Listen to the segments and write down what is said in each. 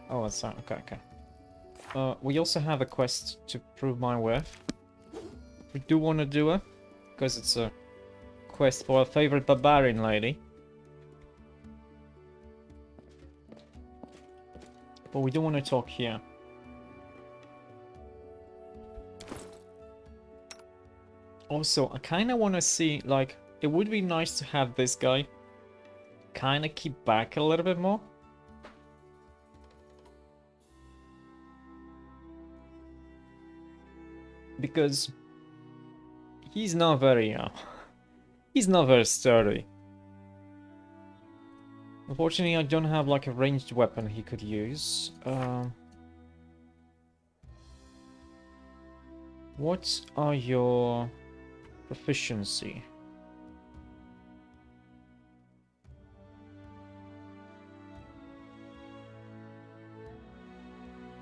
Oh, that's that. Okay, okay. We also have a quest to prove my worth. We do want to do it, because it's a quest for our favorite barbarian lady. But we do want to talk here. Also, I kind of want to see, like, it would be nice to have this guy kind of keep back a little bit more. Because he's not very, he's not very sturdy. Unfortunately, I don't have like a ranged weapon he could use. What are your proficiency?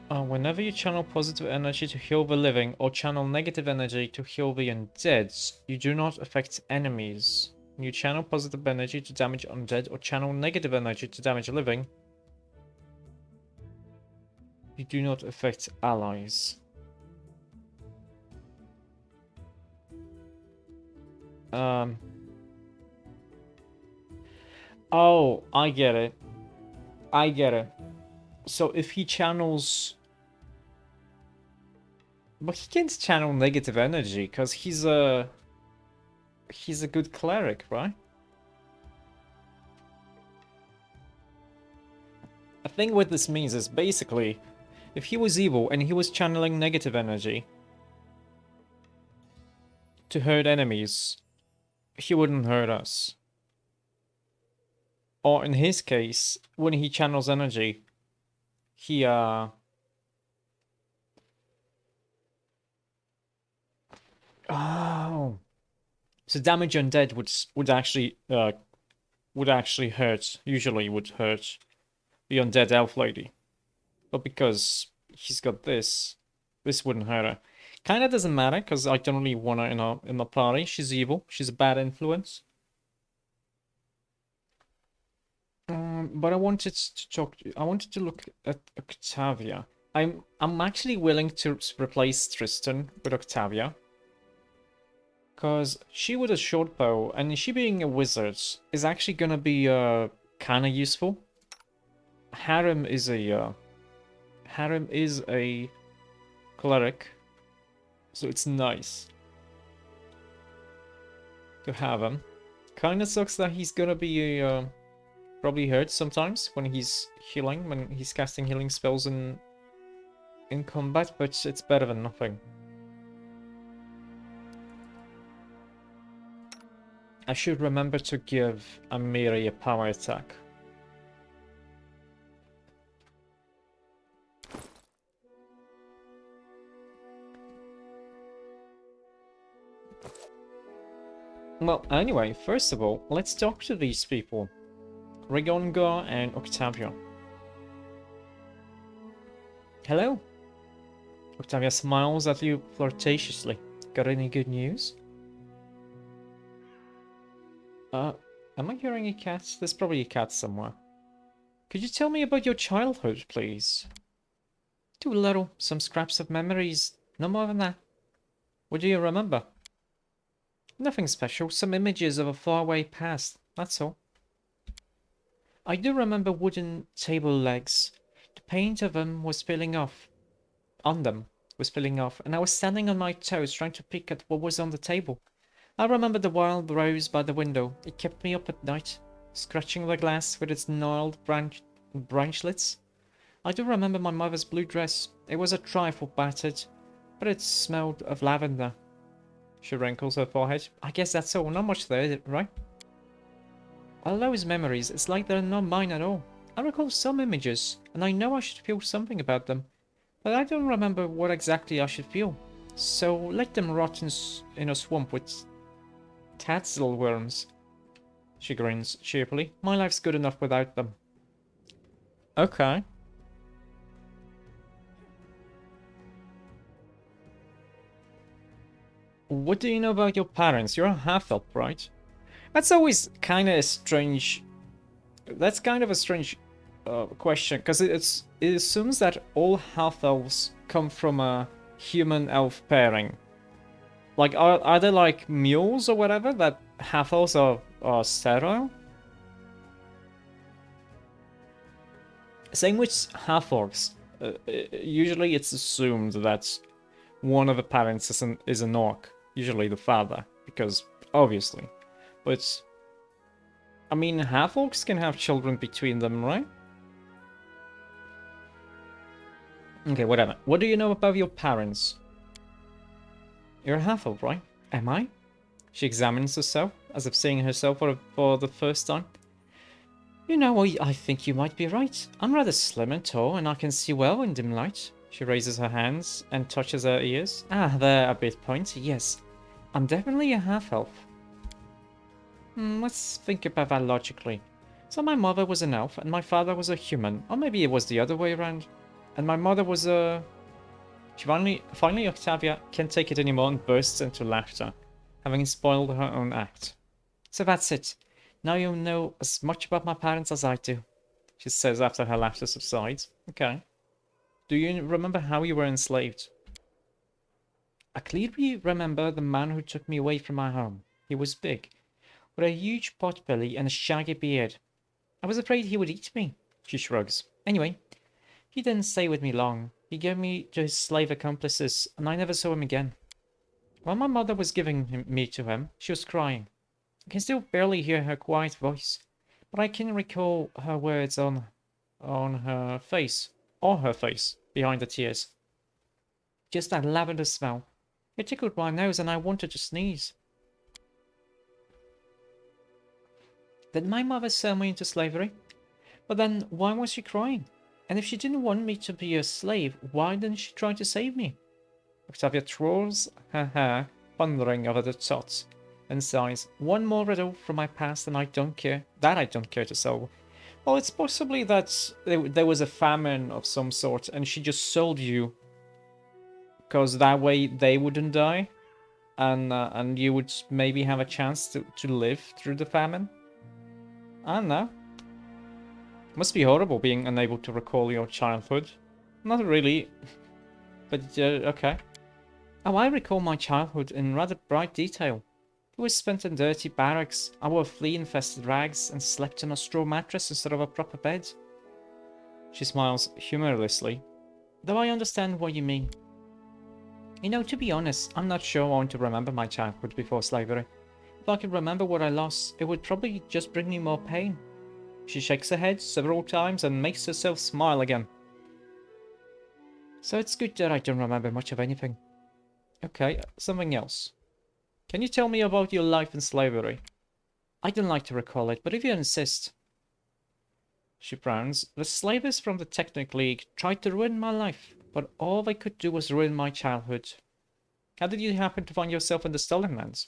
Whenever you channel positive energy to heal the living or channel negative energy to heal the undead, you do not affect enemies. When you channel positive energy to damage undead or channel negative energy to damage living, you do not affect allies. Oh, I get it. I get it. So if he channels... But he can't channel negative energy, because he's a good cleric, right? I think what this means is basically, if he was evil and he was channeling negative energy to hurt enemies, he wouldn't hurt us. Or in his case, when he channels energy, he oh, so damage undead would actually hurt. Usually would hurt the undead elf lady, but because he's got this wouldn't hurt her. Kind of doesn't matter because I don't really want her in the party. She's evil. She's a bad influence. But I wanted to talk. I wanted to look at Octavia. I'm actually willing to replace Tristan with Octavia. Because she with a short bow, and she being a wizard, is actually gonna be kind of useful. Harem is a cleric, so it's nice to have him. Kind of sucks that he's gonna be probably hurt sometimes when he's healing, when he's casting healing spells in combat, but it's better than nothing. I should remember to give Amiri a power attack. Well, anyway, first of all, let's talk to these people. Rigongar and Octavia. Hello? Octavia smiles at you flirtatiously. Got any good news? Am I hearing a cat? There's probably a cat somewhere. Could you tell me about your childhood, please? Too little. Some scraps of memories. No more than that. What do you remember? Nothing special. Some images of a faraway past. That's all. I do remember wooden table legs. The paint of them was peeling off. On them was peeling off, and I was standing on my toes trying to peek at what was on the table. I remember the wild rose by the window. It kept me up at night, scratching the glass with its gnarled branchlets. I do remember my mother's blue dress. It was a trifle battered, but it smelled of lavender. She wrinkles her forehead. I guess that's all. Not much there, right? All those memories, it's like they're not mine at all. I recall some images, and I know I should feel something about them, but I don't remember what exactly I should feel. So let them rot in a swamp with tassel worms. She grins cheerfully. My life's good enough without them. Okay. What do you know about your parents? You're a half-elf, right? That's always kind of a strange... That's kind of a strange question, because it assumes that all half-elves come from a human-elf pairing. Like, are they like mules or whatever that half-elves are sterile? Same with half-orcs. Usually it's assumed that one of the parents is an orc, usually the father, because obviously. But I mean, half-orcs can have children between them, right? Okay, whatever. What do you know about your parents? You're a half-elf, right? Am I? She examines herself, as if seeing herself for the first time. You know, I think you might be right. I'm rather slim and tall, and I can see well in dim light. She raises her hands and touches her ears. Ah, they're a bit pointy, yes. I'm definitely a half-elf. Let's think about that logically. So my mother was an elf, and my father was a human. Or maybe it was the other way around. And my mother was a... Finally, Octavia can't take it anymore and bursts into laughter, having spoiled her own act. So that's it. Now you know as much about my parents as I do, she says after her laughter subsides. Okay. Do you remember how you were enslaved? I clearly remember the man who took me away from my home. He was big, with a huge pot belly and a shaggy beard. I was afraid he would eat me, she shrugs. Anyway, he didn't stay with me long. He gave me to his slave accomplices, and I never saw him again. While my mother was giving me to him, she was crying. I can still barely hear her quiet voice, but I can recall her words on her face, behind the tears. Just that lavender smell. It tickled my nose and I wanted to sneeze. Did my mother sell me into slavery? But then why was she crying? And if she didn't want me to be a slave, why didn't she try to save me? Octavia twirls her hair, pondering over the thoughts, and sighs. One more riddle from my past and I don't care to solve. Well, it's possibly that there was a famine of some sort and she just sold you because that way they wouldn't die and you would maybe have a chance to live through the famine. I don't know. Must be horrible being unable to recall your childhood. Not really, but okay. Oh, I recall my childhood in rather bright detail. It was spent in dirty barracks. I wore flea-infested rags and slept on a straw mattress instead of a proper bed. She smiles humorously, though I understand what you mean. You know, to be honest, I'm not sure I want to remember my childhood before slavery. If I could remember what I lost, it would probably just bring me more pain. She shakes her head several times and makes herself smile again. So it's good that I don't remember much of anything. Okay, something else. Can you tell me about your life in slavery? I don't like to recall it, but if you insist. She frowns. The slavers from the Technic League tried to ruin my life, but all they could do was ruin my childhood. How did you happen to find yourself in the Stolen Lands?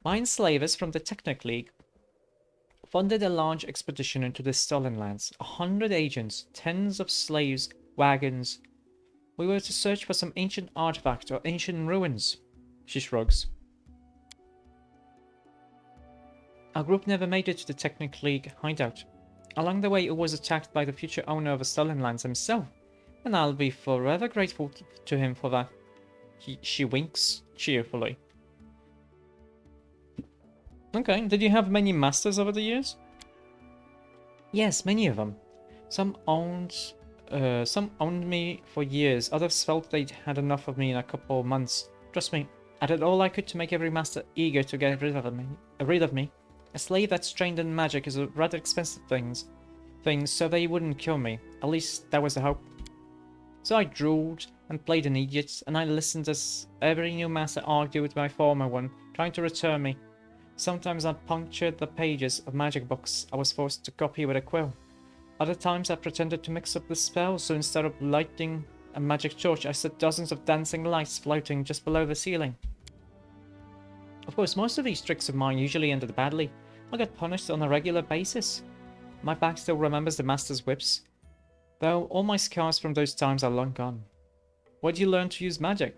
My enslavers from the Technic League funded a large expedition into the Stolen Lands. 100 agents, tens of slaves, wagons. We were to search for some ancient artifact or ancient ruins. She shrugs. Our group never made it to the Technic League hideout. Along the way, it was attacked by the future owner of the Stolen Lands himself, and I'll be forever grateful to him for that. She winks cheerfully. Okay, did you have many masters over the years? Yes, many of them. Some owned me for years, others felt they'd had enough of me in a couple of months. Trust me, I did all I could to make every master eager to get rid of me. A slave that's trained in magic is a rather expensive thing, so they wouldn't kill me. At least that was the hope. So I drooled and played an idiot, and I listened as every new master argued with my former one, trying to return me. Sometimes I punctured the pages of magic books I was forced to copy with a quill. Other times I pretended to mix up the spells, so instead of lighting a magic torch, I set dozens of dancing lights floating just below the ceiling. Of course, most of these tricks of mine usually ended badly. I got punished on a regular basis. My back still remembers the master's whips, though all my scars from those times are long gone. Where did you learn to use magic?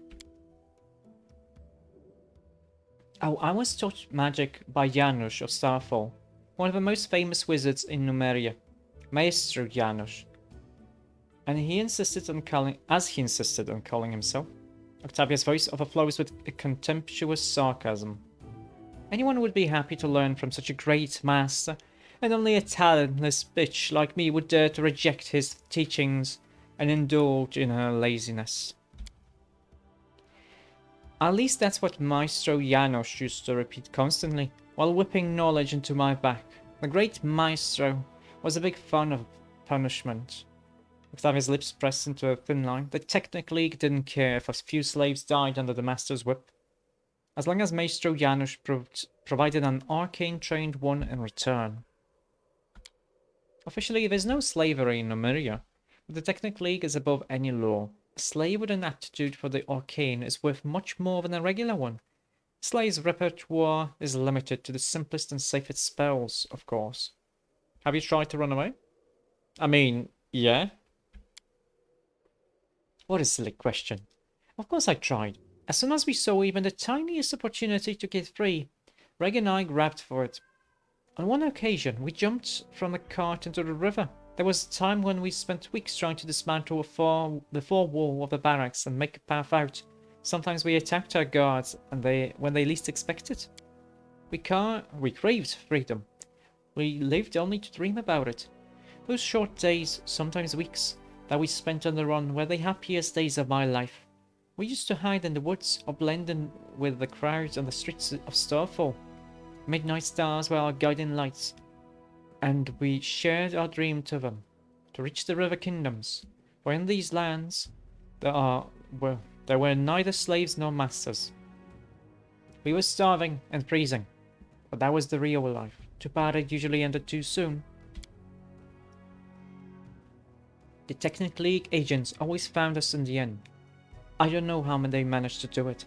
Oh, I was taught magic by Janusz of Starfall, one of the most famous wizards in Numeria. Maestro Janusz. And he insisted on calling himself. Octavia's voice overflows with a contemptuous sarcasm. Anyone would be happy to learn from such a great master, and only a talentless bitch like me would dare to reject his teachings and indulge in her laziness. At least that's what Maestro Janos used to repeat constantly, while whipping knowledge into my back. The great Maestro was a big fan of punishment. Octavia's lips pressed into a thin line. The Technic League didn't care if a few slaves died under the Master's whip, as long as Maestro Janusz provided an arcane-trained one in return. Officially, there's no slavery in Numeria, but the Technic League is above any law. A slave with an aptitude for the arcane is worth much more than a regular one. A slave's repertoire is limited to the simplest and safest spells, of course. Have you tried to run away? I mean, yeah. What a silly question. Of course I tried. As soon as we saw even the tiniest opportunity to get free, Reg and I grabbed for it. On one occasion, we jumped from the cart into the river. There was a time when we spent weeks trying to dismantle the fore wall of the barracks and make a path out. Sometimes we attacked our guards when they least expected. We craved freedom. We lived only to dream about it. Those short days, sometimes weeks, that we spent on the run were the happiest days of my life. We used to hide in the woods or blend in with the crowds on the streets of Starfall. Midnight stars were our guiding lights, and we shared our dream to them, to reach the river kingdoms, for in these lands there were neither slaves nor masters. We were starving and freezing, but that was the real life. Too bad it usually ended too soon. The Technic League agents always found us in the end. I don't know how they managed to do it.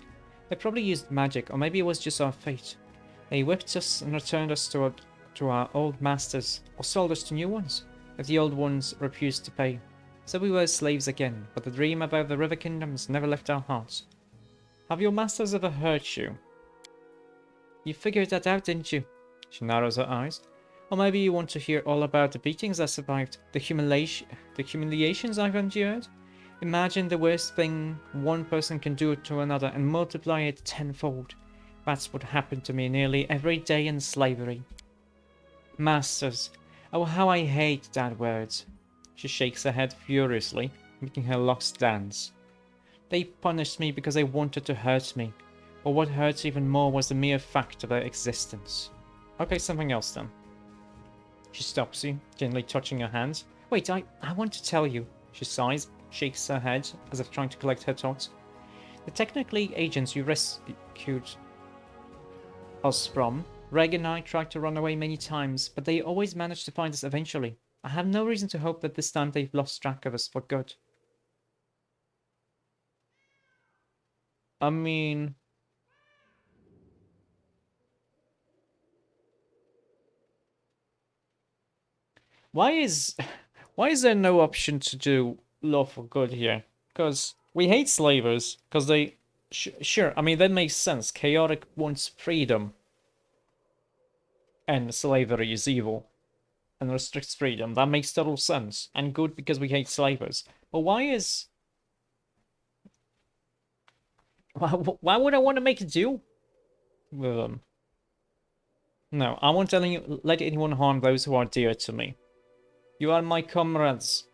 They probably used magic, or maybe it was just our fate. They whipped us and returned us to our old masters, or sold us to new ones, if the old ones refused to pay. So we were slaves again, but the dream about the river kingdoms never left our hearts. Have your masters ever hurt you? You figured that out, didn't you? She narrows her eyes. Or maybe you want to hear all about the beatings I survived, the humiliations I've endured? Imagine the worst thing one person can do to another and multiply it tenfold. That's what happened to me nearly every day in slavery. Masters. Oh, how I hate that word. She shakes her head furiously, making her locks dance. They punished me because they wanted to hurt me. But what hurts even more was the mere fact of their existence. Okay, something else then. She stops you, gently touching her hands. Wait, I want to tell you. She sighs, shakes her head, as if trying to collect her thoughts. The Technic League agents you rescued us from, Reg and I tried to run away many times, but they always managed to find us eventually. I have no reason to hope that this time they've lost track of us for good. I mean... Why is there no option to do lawful good here? Because we hate slavers, because they... Sure, I mean, that makes sense. Chaotic wants freedom. And slavery is evil. And restricts freedom. That makes total sense. And good because we hate slavers. But why is... Why would I want to make a deal with them? No, I won't let anyone harm those who are dear to me. You are my comrades.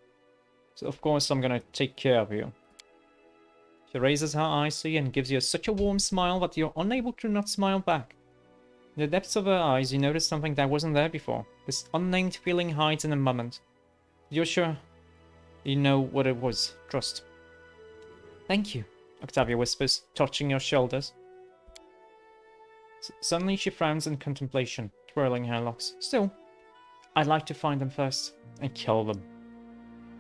So of course I'm gonna take care of you. She raises her eyes to you and gives you such a warm smile that you're unable to not smile back. In the depths of her eyes you notice something that wasn't there before. This unnamed feeling hides in a moment. You're sure you know what it was. Trust. Thank you, Octavia whispers, touching your shoulders. Suddenly she frowns in contemplation, twirling her locks. Still, I'd like to find them first and kill them.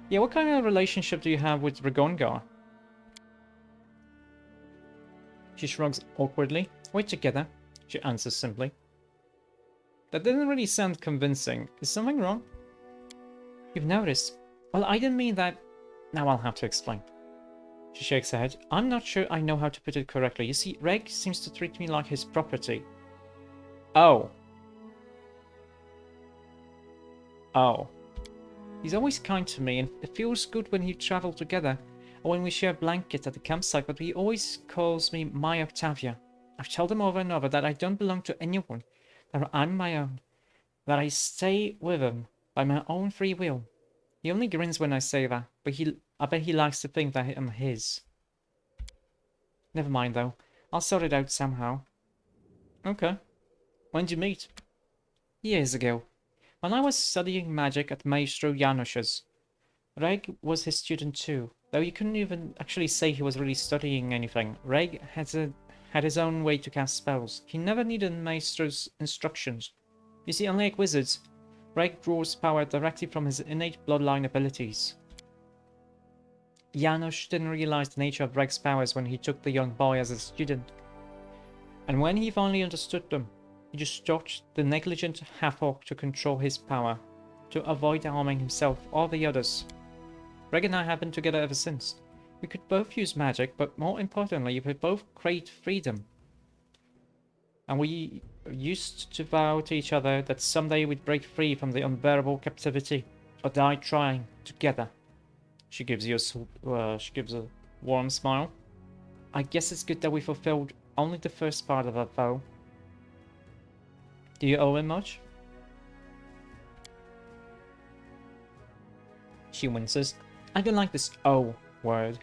Yeah, what kind of relationship do you have with Ragongar? She shrugs awkwardly. We're together, she answers simply. That didn't really sound convincing. Is something wrong? You've noticed. Well, I didn't mean that. Now I'll have to explain. She shakes her head. I'm not sure I know how to put it correctly. You see, Reg seems to treat me like his property. Oh. Oh. He's always kind to me, and it feels good when we travel together, or when we share a blanket at the campsite, but he always calls me my Octavia. I've told him over and over that I don't belong to anyone, that I'm my own, that I stay with him by my own free will. He only grins when I say that, but I bet he likes to think that I'm his. Never mind though, I'll sort it out somehow. Okay. When'd you meet? Years ago, when I was studying magic at Maestro Janusz's. Reg was his student too, though you couldn't even actually say he was really studying anything. Reg had his own way to cast spells. He never needed Maestro's instructions. You see, unlike wizards, Reg draws power directly from his innate bloodline abilities. Janusz didn't realize the nature of Reg's powers when he took the young boy as a student. And when he finally understood them, he just taught the negligent half-orc to control his power, to avoid harming himself or the others. Reg and I have been together ever since. We could both use magic, but more importantly, we both crave freedom. And we used to vow to each other that someday we'd break free from the unbearable captivity, or die trying, together. She gives a warm smile. I guess it's good that we fulfilled only the first part of that vow. Do you owe him much? She winces. I don't like this "oh" word.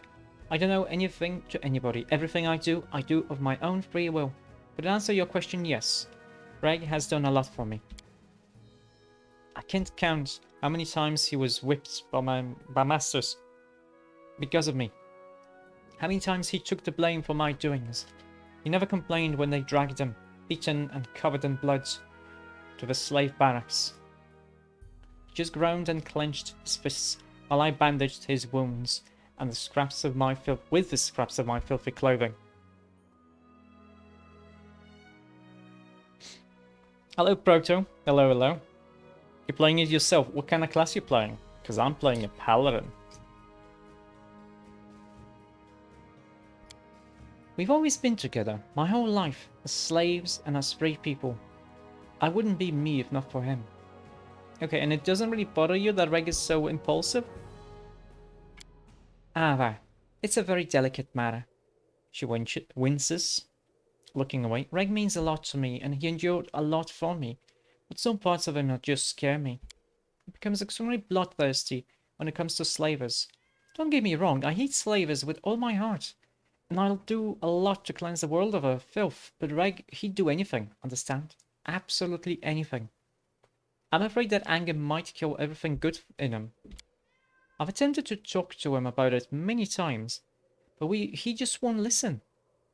I don't owe anything to anybody. Everything I do of my own free will. But to answer your question, yes. Reg has done a lot for me. I can't count how many times he was whipped by masters because of me. How many times he took the blame for my doings. He never complained when they dragged him, beaten and covered in blood, to the slave barracks. He just groaned and clenched his fists while I bandaged his wounds and the scraps of my filthy clothing. Hello, Proto. Hello, hello. You're playing it yourself. What kind of class you playing? Because I'm playing a paladin. We've always been together, my whole life, as slaves and as free people. I wouldn't be me if not for him. Okay, and it doesn't really bother you that Reg is so impulsive? Ah, there. It's a very delicate matter. She winces, looking away. Reg means a lot to me, and he endured a lot for me. But some parts of him just scare me. He becomes extremely bloodthirsty when it comes to slavers. Don't get me wrong, I hate slavers with all my heart. And I'll do a lot to cleanse the world of her filth, but Reg, he'd do anything, understand? Absolutely anything. I'm afraid that anger might kill everything good in him. I've attempted to talk to him about it many times, but he just won't listen.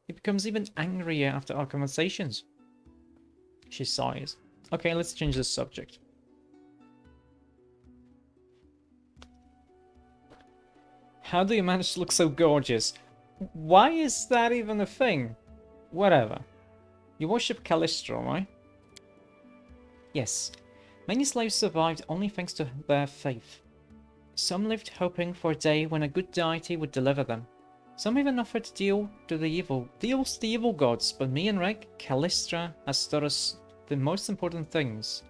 He becomes even angrier after our conversations. She sighs. Okay, let's change the subject. How do you manage to look so gorgeous? Why is that even a thing? Whatever. You worship Callistra, right? Yes. Many slaves survived only thanks to their faith. Some lived hoping for a day when a good deity would deliver them. Some even offered to deal to the evil gods, but me and Reg, Callistra has taught us the most important things.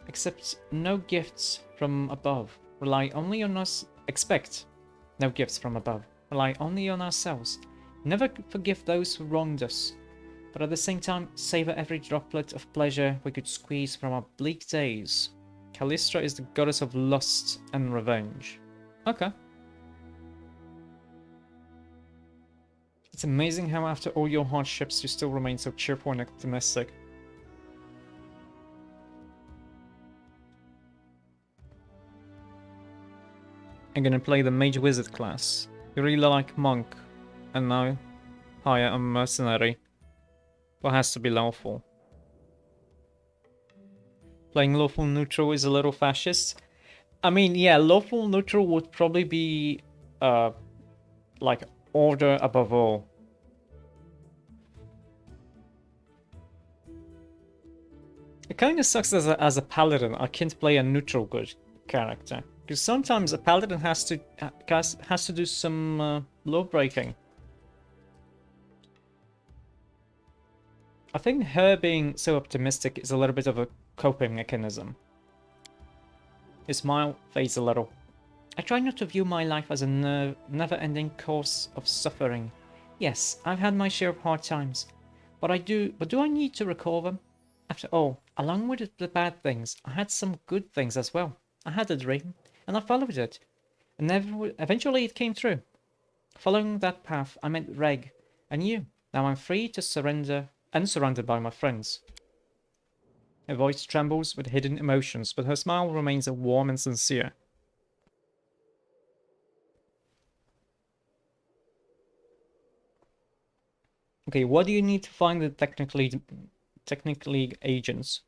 Accept no gifts from above. Rely only on us. Expect no gifts from above. Rely only on ourselves. Never forgive those who wronged us. But at the same time, savor every droplet of pleasure we could squeeze from our bleak days. Callistra is the goddess of lust and revenge. Okay. It's amazing how after all your hardships you still remain so cheerful and optimistic. I'm gonna play the Mage Wizard class. You really like Monk, and now hire a mercenary. But has to be lawful. Playing lawful neutral is a little fascist. I mean, yeah, lawful neutral would probably be like order above all. It kind of sucks as a paladin. I can't play a neutral good character because sometimes a paladin has to do some law breaking. I think her being so optimistic is a little bit of a coping mechanism. His smile fades a little. I try not to view my life as a never-ending course of suffering. Yes, I've had my share of hard times, but do I need to recall them? After all, along with the bad things, I had some good things as well. I had a dream, and I followed it, and eventually it came true. Following that path, I met Reg, and you. Now I'm free to surrender, and surrounded by my friends. Her voice trembles with hidden emotions, but her smile remains warm and sincere. Okay, what do you need to find the technically agents?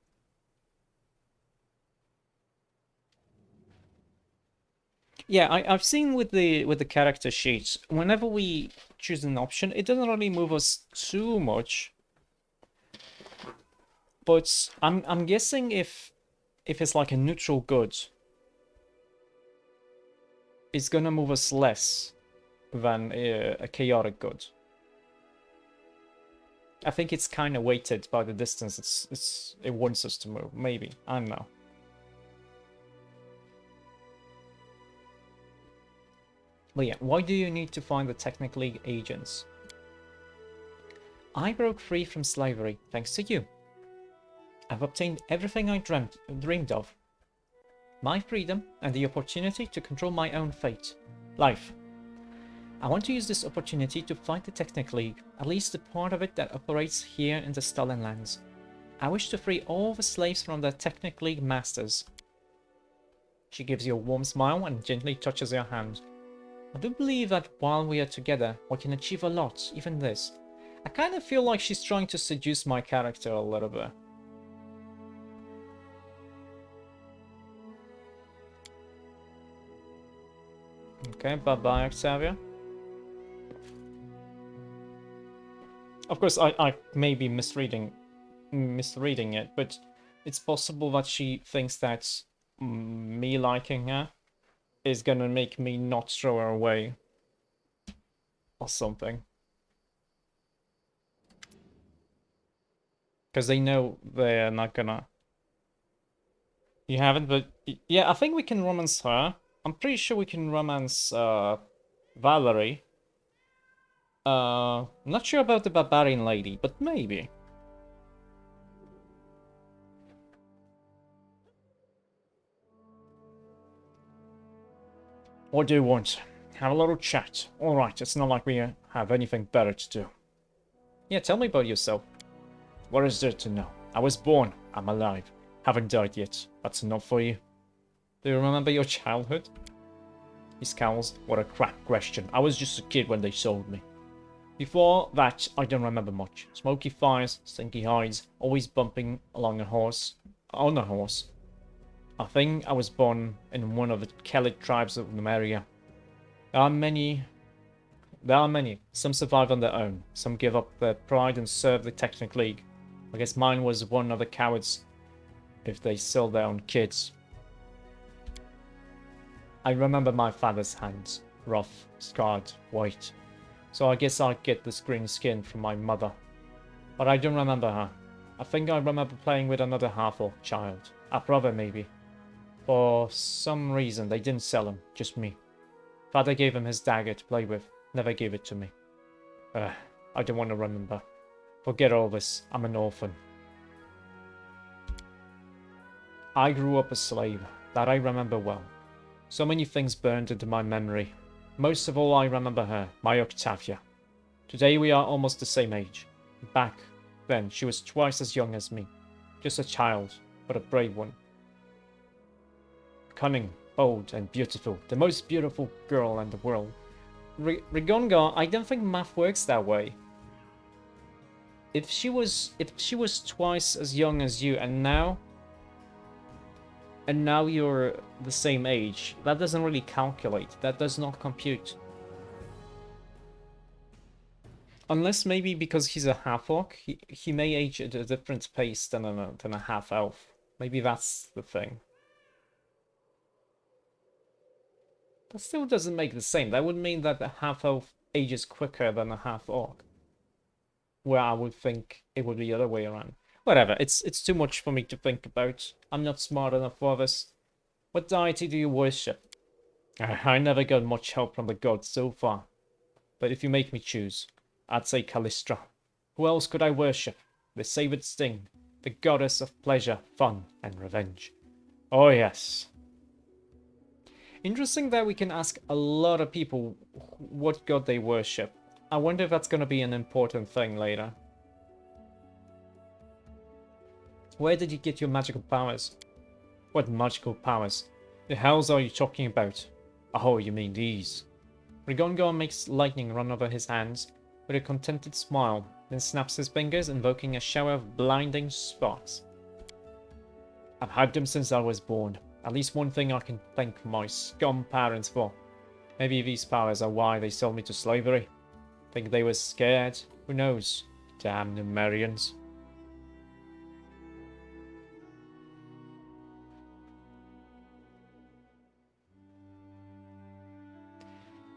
Yeah, I've seen with the character sheets, whenever we choose an option, it doesn't really move us too much. But I'm guessing if it's like a neutral good, it's gonna move us less than a chaotic good. I think it's kind of weighted by the distance it wants us to move. Maybe, I don't know. But yeah, why do you need to find the technically agents? I broke free from slavery thanks to you. I've obtained everything I dreamed of. My freedom and the opportunity to control my own fate. Life. I want to use this opportunity to fight the Technic League, at least the part of it that operates here in the Stolen Lands. I wish to free all the slaves from the Technic League masters. She gives you a warm smile and gently touches your hand. I do believe that while we are together, we can achieve a lot, even this. I kind of feel like she's trying to seduce my character a little bit. Okay, bye-bye, Octavia. Of course, I may be misreading it, but it's possible that she thinks that me liking her is gonna make me not throw her away. Or something. Because they know they're not gonna... You haven't, but... Yeah, I think we can romance her. I'm pretty sure we can romance Valerie. Not sure about the barbarian lady, but maybe. What do you want? Have a little chat. Alright, it's not like we have anything better to do. Yeah, tell me about yourself. What is there to know? I was born. I'm alive. Haven't died yet. That's enough for you. Do you remember your childhood? He scowls. What a crap question. I was just a kid when they sold me. Before that, I don't remember much. Smoky fires, stinky hides, always bumping along on a horse. I think I was born in one of the Celtic tribes of the area. There are many. Some survive on their own. Some give up their pride and serve the Technic League. I guess mine was one of the cowards if they sell their own kids. I remember my father's hands. Rough, scarred, white. So I guess I'd get this green skin from my mother. But I don't remember her. I think I remember playing with another half-orc child. A brother, maybe. For some reason, they didn't sell him. Just me. Father gave him his dagger to play with. Never gave it to me. I don't want to remember. Forget all this. I'm an orphan. I grew up a slave. That I remember well. So many things burned into my memory. Most of all, I remember her, my Octavia. Today we are almost the same age. Back then, she was twice as young as me. Just a child, but a brave one. Cunning, bold, and beautiful. The most beautiful girl in the world. Rigonga, I don't think math works that way. If she was twice as young as you, and now you're the same age, that doesn't really calculate. That does not compute. Unless maybe because he's a half-orc, he may age at a different pace than a half-elf. Maybe that's the thing. That still doesn't make the same. That would mean that a half-elf ages quicker than a half-orc. Where I would think it would be the other way around. Whatever, it's too much for me to think about. I'm not smart enough for this. What deity do you worship? I never got much help from the gods so far. But if you make me choose, I'd say Callistra. Who else could I worship? The savoured sting, the goddess of pleasure, fun, and revenge. Oh yes. Interesting that we can ask a lot of people what god they worship. I wonder if that's going to be an important thing later. Where did you get your magical powers? What magical powers? The hells are you talking about? Oh, you mean these. Rigongon makes lightning run over his hands with a contented smile, then snaps his fingers, invoking a shower of blinding sparks. I've had them since I was born. At least one thing I can thank my scum parents for. Maybe these powers are why they sold me to slavery. Think they were scared? Who knows? Damn Numerians.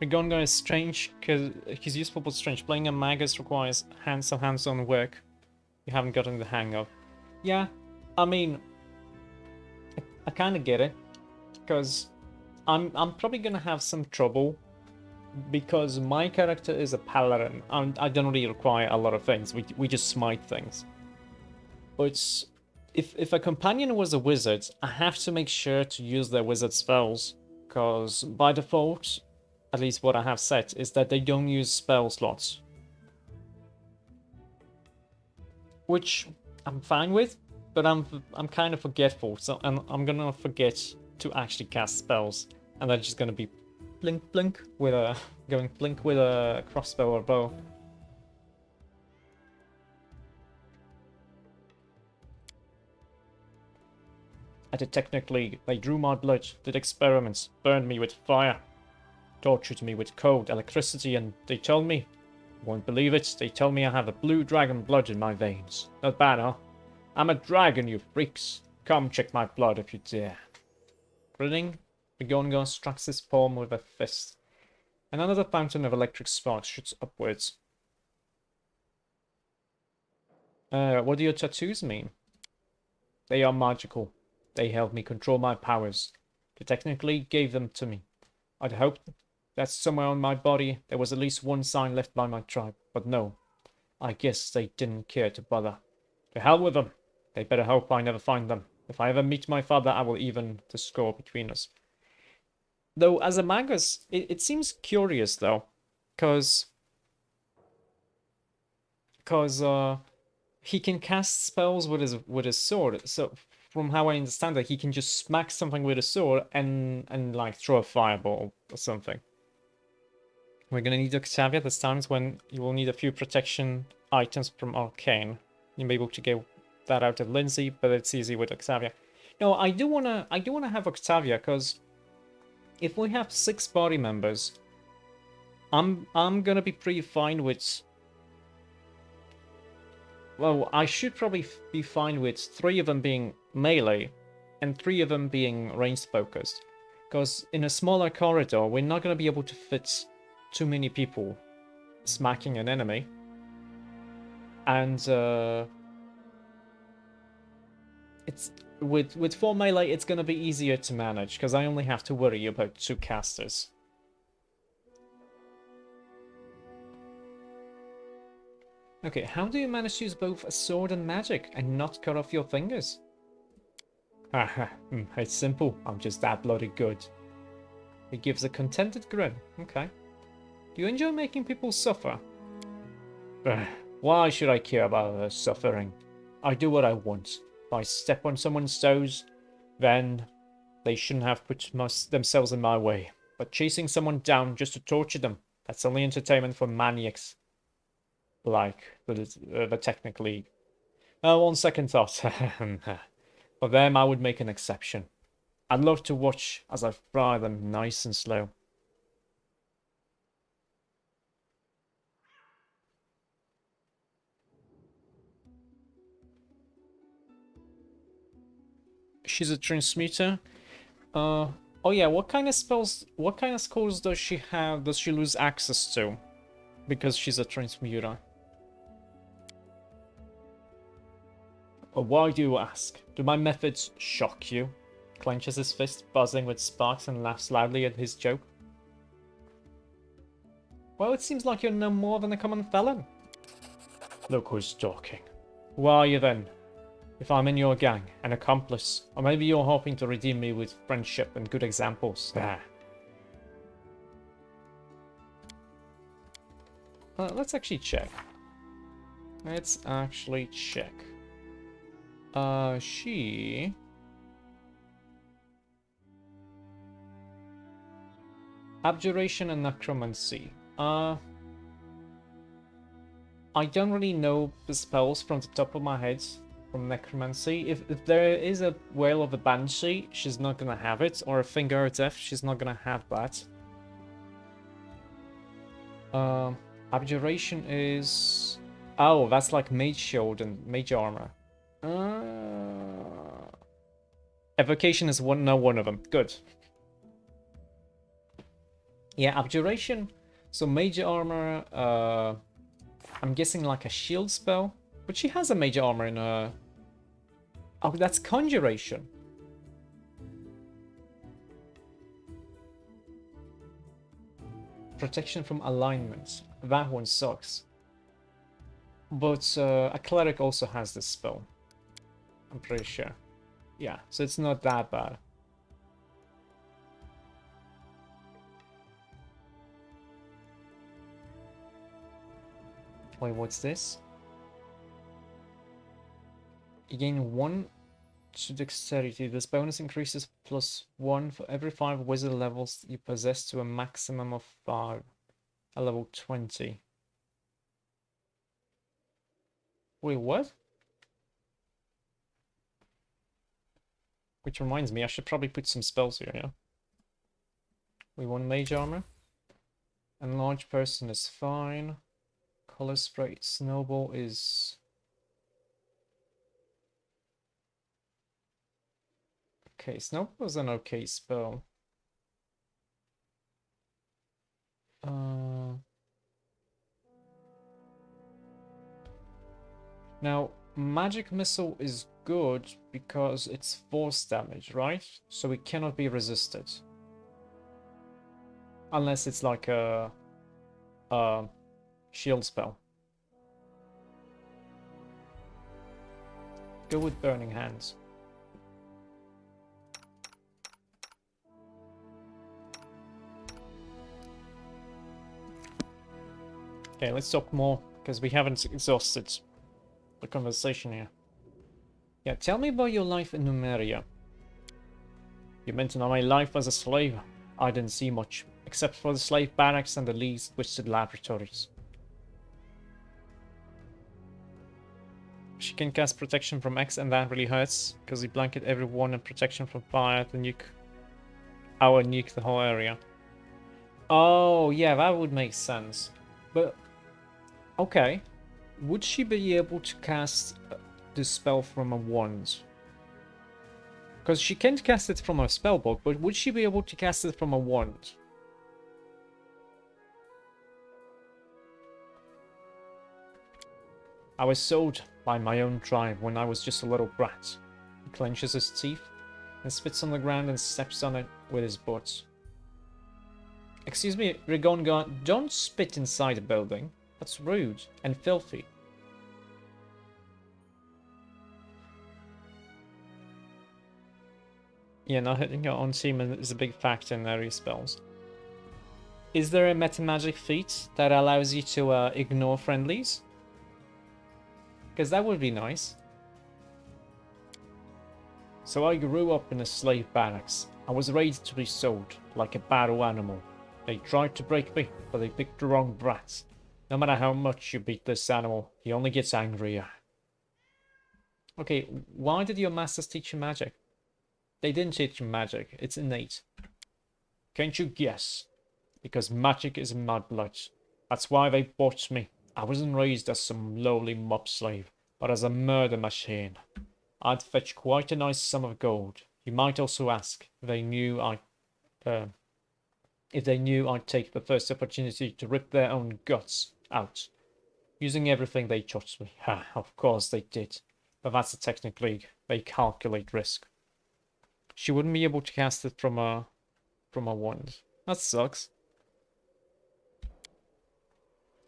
Rigongon is strange, because he's useful but strange. Playing a Magus requires hands-on work you haven't gotten the hang of. Yeah, I mean, I kind of get it, because I'm probably gonna have some trouble, because my character is a paladin. I don't really require a lot of things. We just smite things. But if a companion was a wizard, I have to make sure to use their wizard spells, because by default, at least what I have set, is that they don't use spell slots. Which I'm fine with, but I'm kind of forgetful, so I'm gonna forget to actually cast spells, and they're just gonna be blink blink with a crossbow or bow. At the Technic they drew my blood, did experiments, burned me with fire, tortured me with cold, electricity, and they told me, you won't believe it, they tell me I have the blue dragon blood in my veins. Not bad, huh? I'm a dragon, you freaks. Come check my blood if you dare. Grinning, Rigongon strikes his palm with a fist, and another fountain of electric sparks shoots upwards. What do your tattoos mean? They are magical. They help me control my powers. They technically gave them to me. I'd hoped that somewhere on my body there was at least one sign left by my tribe, but no. I guess they didn't care to bother. To hell with them. They better hope I never find them. If I ever meet my father, I will even the score between us. Though, as a magus, it seems curious, though. Because he can cast spells with his sword. So, from how I understand it, he can just smack something with a sword and like throw a fireball or something. We're gonna need Octavia. There's times when you will need a few protection items from Arcane. You'll be able to get that out of Lindsay, but it's easy with Octavia. No, I do wanna have Octavia, because if we have 6 party members, I'm gonna be pretty fine with. Well, I should probably be fine with 3 of them being melee, and 3 of them being ranged focused. Because in a smaller corridor, we're not gonna be able to fit too many people smacking an enemy. And it's with 4 melee, it's gonna be easier to manage, because I only have to worry about 2 casters. Okay, how do you manage to use both a sword and magic and not cut off your fingers? Haha, it's simple. I'm just that bloody good. He gives a contented grin. Okay. Do you enjoy making people suffer? Why should I care about their suffering? I do what I want. If I step on someone's toes, then they shouldn't have put themselves in my way. But chasing someone down just to torture them, that's only entertainment for maniacs. Like the Technic League. On second thought, for them I would make an exception. I'd love to watch as I fry them nice and slow. She's a transmuter. Oh yeah, what kind of schools does she have? Does she lose access to? Because she's a transmuter. Why do you ask? Do my methods shock you? Clenches his fist, buzzing with sparks, and laughs loudly at his joke. Well, it seems like you're no more than a common felon. Look who's talking. Who are you then? If I'm in your gang, an accomplice, or maybe you're hoping to redeem me with friendship and good examples. There. Let's actually check. Let's actually check. She... Abjuration and Necromancy. I don't really know the spells from the top of my head from Necromancy. If there is a Wail of the Banshee, she's not gonna have it. Or a Finger of Death, she's not gonna have that. Abjuration is... Oh, that's like Mage Shield and Mage Armor. Evocation is no one of them. Good. Yeah, Abjuration. So Mage Armor, I'm guessing like a shield spell. But she has a Mage Armor in her... Oh, that's Conjuration. Protection from alignment. That one sucks. But a Cleric also has this spell. I'm pretty sure. Yeah, so it's not that bad. Wait, what's this? You gain 1 to dexterity. This bonus increases +1 for every 5 wizard levels you possess to a maximum of 5. At level 20. Wait, what? Which reminds me, I should probably put some spells here, yeah? We want Mage Armor. Enlarged Person is fine. Color Spray Snowball is... Okay, Snowball is an okay spell. Now, Magic Missile is good because it's force damage, right? So it cannot be resisted. Unless it's like a shield spell. Go with Burning Hands. Okay, let's talk more, because we haven't exhausted the conversation here. Yeah, tell me about your life in Numeria. You meant to know my life as a slave? I didn't see much, except for the slave barracks and the least twisted laboratories. She can cast protection from X, and that really hurts, because we blanket everyone and protection from fire to nuke the whole area. Oh, yeah, that would make sense. But, okay. Would she be able to cast the spell from a wand? Because she can't cast it from her spellbook, but would she be able to cast it from a wand? I was sold by my own tribe when I was just a little brat. He clenches his teeth and spits on the ground and steps on it with his boots. Excuse me, Rigonga, don't spit inside a building. That's rude and filthy. Yeah, not hitting your own team is a big factor in area spells. Is there a metamagic feat that allows you to ignore friendlies? Because that would be nice. So I grew up in a slave barracks. I was raised to be sold like a battle animal. They tried to break me, but they picked the wrong brats. No matter how much you beat this animal, he only gets angrier. Okay, why did your masters teach you magic? They didn't teach you magic, it's innate. Can't you guess? Because magic is in my blood. That's why they bought me. I wasn't raised as some lowly mob slave, but as a murder machine. I'd fetch quite a nice sum of gold. You might also ask if they knew I'd take the first opportunity to rip their own guts out, using everything they taught me. Of course they did, but that's a technique league. They calculate risk. she wouldn't be able to cast it from a wand. That sucks.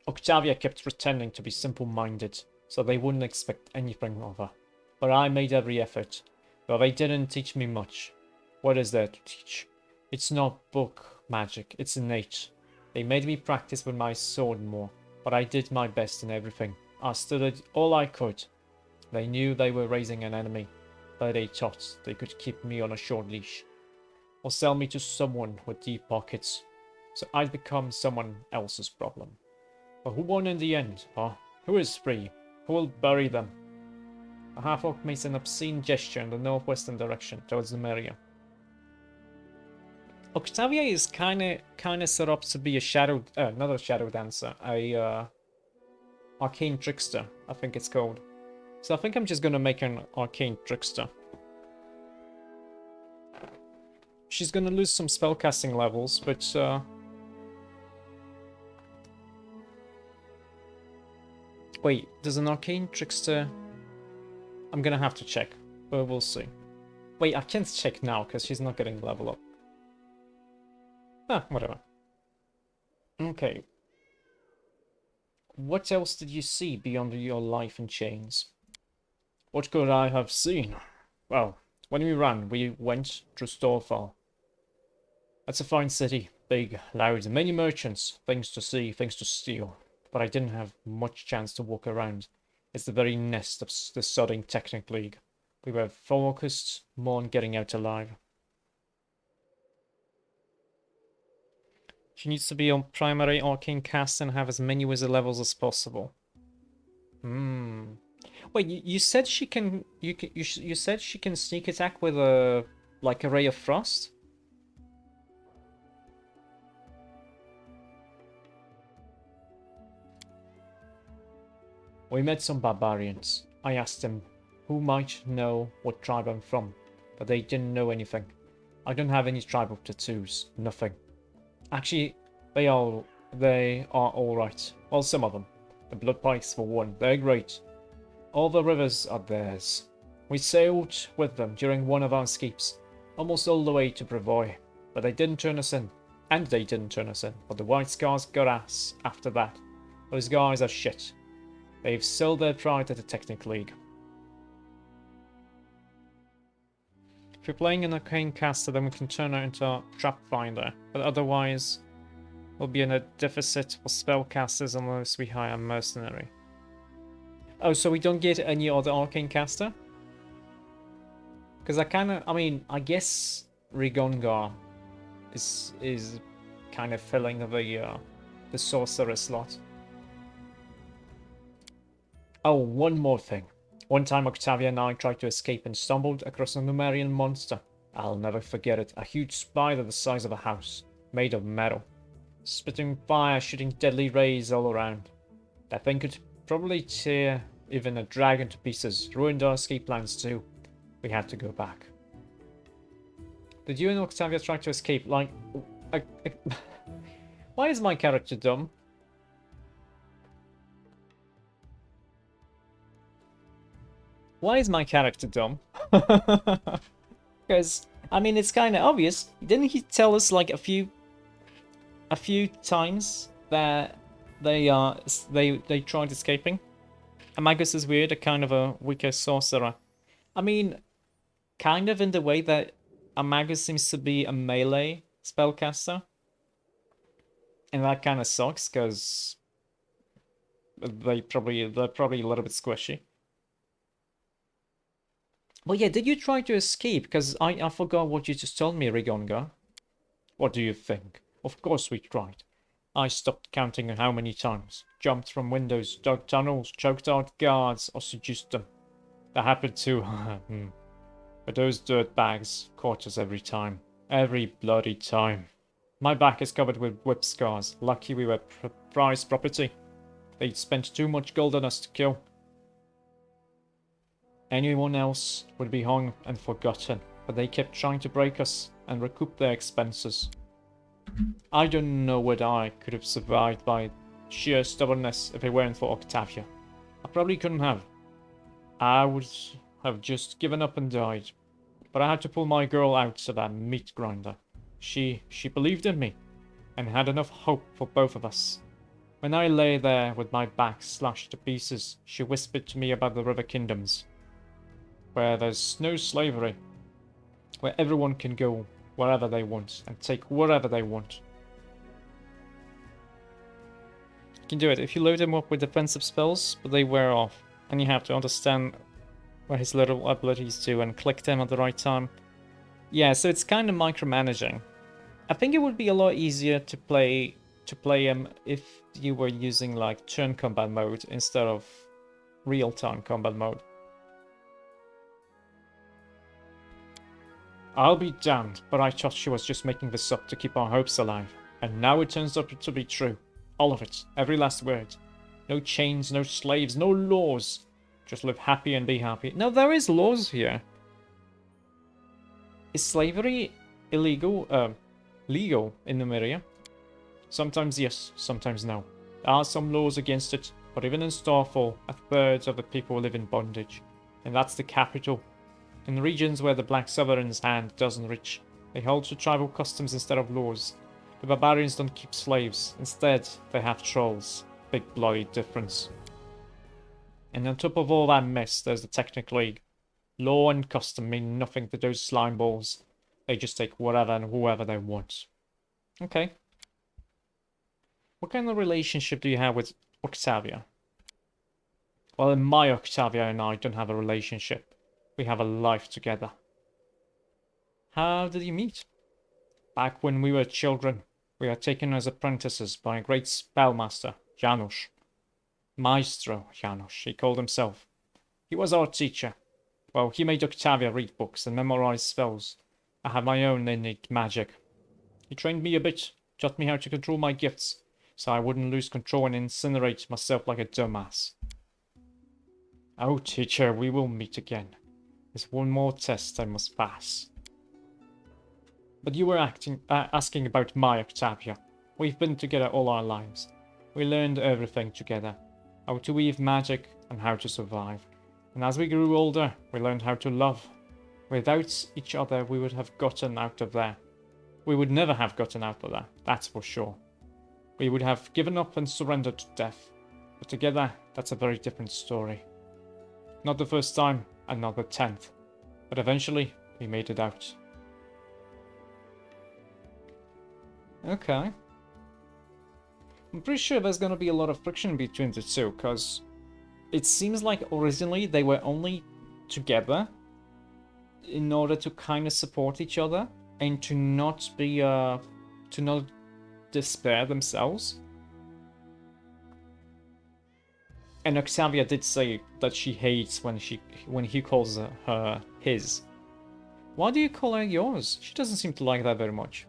Octavia kept pretending to be simple-minded, so they wouldn't expect anything of her. But I made every effort. But they didn't teach me much. What is there to teach? It's not book magic, it's innate. They made me practice with my sword more, but I did my best in everything. I studied all I could. They knew they were raising an enemy, but they thought they could keep me on a short leash. Or sell me to someone with deep pockets, so I'd become someone else's problem. But who won in the end, huh? Who is free? Who will bury them? The half-orc makes an obscene gesture in the northwestern direction, towards Numeria. Octavia is kinda set up to be a shadow, not a shadow dancer, a arcane trickster, I think it's called. So I think I'm just gonna make her an arcane trickster. She's gonna lose some spellcasting levels, but wait, does an arcane trickster? I'm gonna have to check, but we'll see. Wait, I can't check now because she's not getting level up. Ah, whatever. Okay. What else did you see beyond your life in chains? What could I have seen? Well, when we ran, we went through Storfall. That's a fine city. Big, loud, many merchants. Things to see, things to steal. But I didn't have much chance to walk around. It's the very nest of the Sodding Technic League. We were focused more on getting out alive. She needs to be on primary arcane cast and have as many wizard levels as possible. Wait, you said she can. You said she can sneak attack with a like a ray of frost. We met some barbarians. I asked them who might know what tribe I'm from, but they didn't know anything. I don't have any tribal tattoos. Nothing. Actually, they are all right. Well, some of them. The Blood Pikes, for one, they're great. All the rivers are theirs. We sailed with them during one of our escapes, almost all the way to Brevoy, but they didn't turn us in. And they didn't turn us in, but the White Scars got us after that. Those guys are shit. They've sold their pride at the Technic League. If you're playing an arcane caster, then we can turn her into a Pathfinder, but otherwise we'll be in a deficit for spellcasters unless we hire a mercenary. Oh, so we don't get any other arcane caster? Because I guess Rigongar is kind of filling the sorcerer slot. Oh, one more thing. One time Octavia and I tried to escape and stumbled across a Numerian monster. I'll never forget it. A huge spider the size of a house, made of metal. Spitting fire, shooting deadly rays all around. That thing could probably tear even a dragon to pieces. Ruined our escape plans too. We had to go back. Did you and Octavia try to escape? Like... Why is my character dumb? Why is my character dumb? Because, I mean, it's kind of obvious. Didn't he tell us like a few times that they tried escaping? Amagus is weird, a kind of a weaker sorcerer. I mean, kind of in the way that Amagus seems to be a melee spellcaster. And that kind of sucks, because they're probably a little bit squishy. Well, yeah, did you try to escape? Because I forgot what you just told me, Rigonga. What do you think? Of course we tried. I stopped counting how many times. Jumped from windows, dug tunnels, choked out guards, or seduced them. That happened too. But those dirtbags caught us every time. Every bloody time. My back is covered with whip scars. Lucky we were prize property. They'd spent too much gold on us to kill. Anyone else would be hung and forgotten, but they kept trying to break us and recoup their expenses. I don't know whether I could have survived by sheer stubbornness if it weren't for Octavia. I probably couldn't have. I would have just given up and died. But I had to pull my girl out of that meat grinder. She believed in me, and had enough hope for both of us. When I lay there with my back slashed to pieces, she whispered to me about the River Kingdoms, where there's no slavery, where everyone can go wherever they want and take whatever they want. You can do it if you load him up with defensive spells, but they wear off, and you have to understand where his little abilities do and click them at the right time. Yeah, so it's kind of micromanaging. I think it would be a lot easier to play him if you were using like turn combat mode instead of real-time combat mode. I'll be damned, but I thought she was just making this up to keep our hopes alive. And now it turns out to be true. All of it. Every last word. No chains, no slaves, no laws. Just live happy and be happy. No, there is laws here. Is slavery illegal? Legal in Numeria? Sometimes yes, sometimes no. There are some laws against it, but even in Starfall, a third of the people live in bondage. And that's the capital. In the regions where the Black Sovereign's hand doesn't reach, they hold to tribal customs instead of laws. The barbarians don't keep slaves. Instead, they have trolls. Big bloody difference. And on top of all that mess, there's the Technic League. Law and custom mean nothing to those slime balls. They just take whatever and whoever they want. Okay. What kind of relationship do you have with Octavia? Well, my Octavia and I don't have a relationship. We have a life together. How did you meet? Back when we were children, we were taken as apprentices by a great spellmaster, Janusz. Maestro Janusz, he called himself. He was our teacher. Well, he made Octavia read books and memorize spells. I had my own innate magic. He trained me a bit, taught me how to control my gifts, so I wouldn't lose control and incinerate myself like a dumbass. Oh, teacher, we will meet again. There's one more test I must pass. But you were asking about my Octavia. We've been together all our lives. We learned everything together. How to weave magic and how to survive. And as we grew older, we learned how to love. Without each other, we would have gotten out of there. We would never have gotten out of there, that's for sure. We would have given up and surrendered to death. But together, that's a very different story. Not the first time, and not the 10th. But eventually, we made it out. Okay. I'm pretty sure there's gonna be a lot of friction between the two, because it seems like originally they were only together in order to kind of support each other and to not be, to not despair themselves. And Octavia did say that she hates when he calls her his. Why do you call her yours? She doesn't seem to like that very much.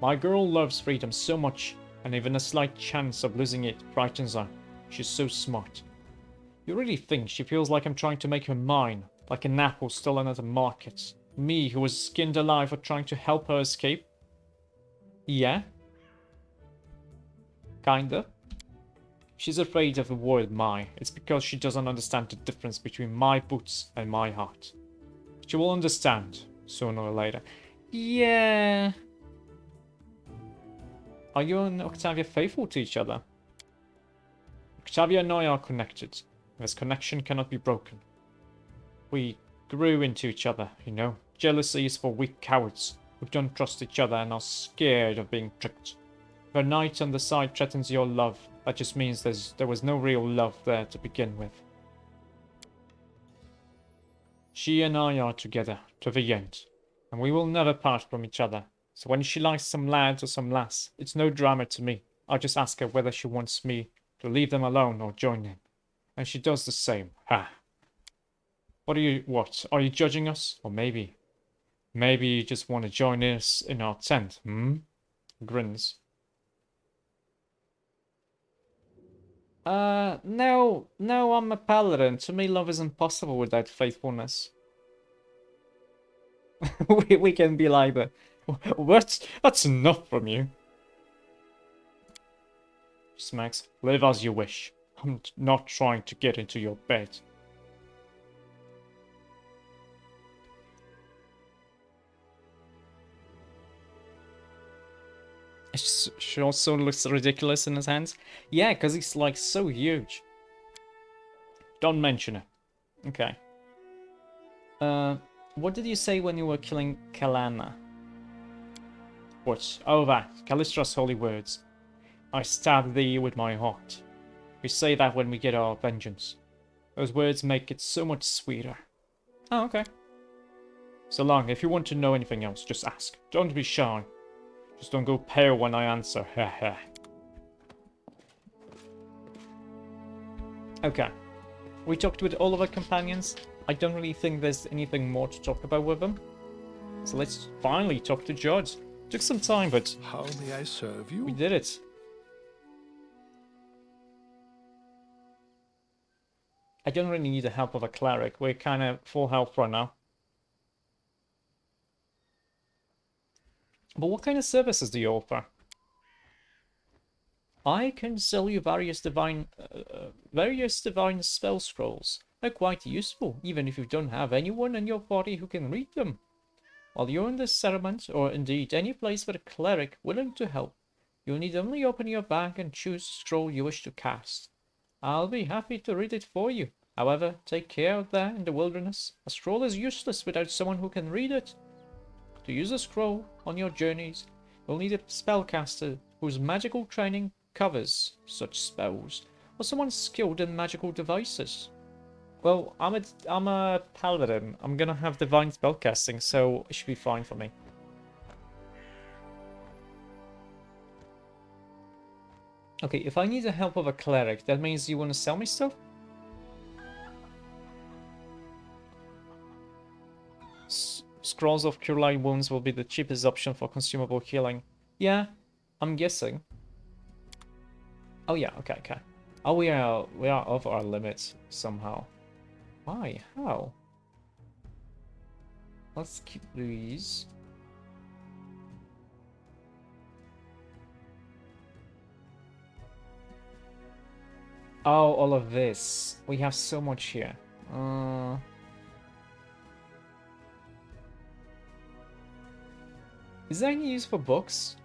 My girl loves freedom so much, and even a slight chance of losing it frightens her. She's so smart. You really think she feels like I'm trying to make her mine, like an apple stolen at a market? Me, who was skinned alive for trying to help her escape? Yeah? Kinda. She's afraid of the word my. It's because she doesn't understand the difference between my boots and my heart. She will understand, sooner or later. Yeah. Are you and Octavia faithful to each other? Octavia and I are connected. This connection cannot be broken. We grew into each other, you know. Jealousy is for weak cowards who don't trust each other and are scared of being tricked. If a knight on the side threatens your love, that just means there was no real love there to begin with. She and I are together to the end, and we will never part from each other. So when she likes some lad or some lass, it's no drama to me. I just ask her whether she wants me to leave them alone or join in. And she does the same. Ha! What? Are you judging us? Or maybe you just want to join us in our tent, hmm? Grins. No, I'm a paladin. To me, love is impossible without faithfulness. we can be like that. What? That's enough from you. Smacks, live as you wish. I'm not trying to get into your bed. She also looks ridiculous in his hands. Yeah, because he's like so huge. Don't mention it. Okay. What did you say when you were killing Kalana? What? Oh, that. Callistra's holy words. I stab thee with my heart. We say that when we get our vengeance. Those words make it so much sweeter. Oh, okay. So long, if you want to know anything else, just ask. Don't be shy. Just don't go pale when I answer. Heh. Okay. We talked with all of our companions. I don't really think there's anything more to talk about with them. So let's finally talk to George. Took some time, but how may I serve you? We did it. I don't really need the help of a cleric. We're kind of full health right now. But what kind of services do you offer? I can sell you various divine spell scrolls. They're quite useful, even if you don't have anyone in your party who can read them. While you're in this settlement, or indeed any place with a cleric willing to help, you'll need only open your bag and choose the scroll you wish to cast. I'll be happy to read it for you. However, take care out there in the wilderness. A scroll is useless without someone who can read it. To use a scroll on your journeys, you'll need a spellcaster whose magical training covers such spells, or someone skilled in magical devices. Well, I'm a paladin. I'm gonna have divine spellcasting, so it should be fine for me. Okay, if I need the help of a cleric, that means you want to sell me stuff? Scrolls of Cure Light Wounds will be the cheapest option for consumable healing. Yeah, I'm guessing. Oh yeah, okay. Oh, we are over our limits somehow. Why? How? Let's keep these. Oh, all of this. We have so much here. Is there any use for books?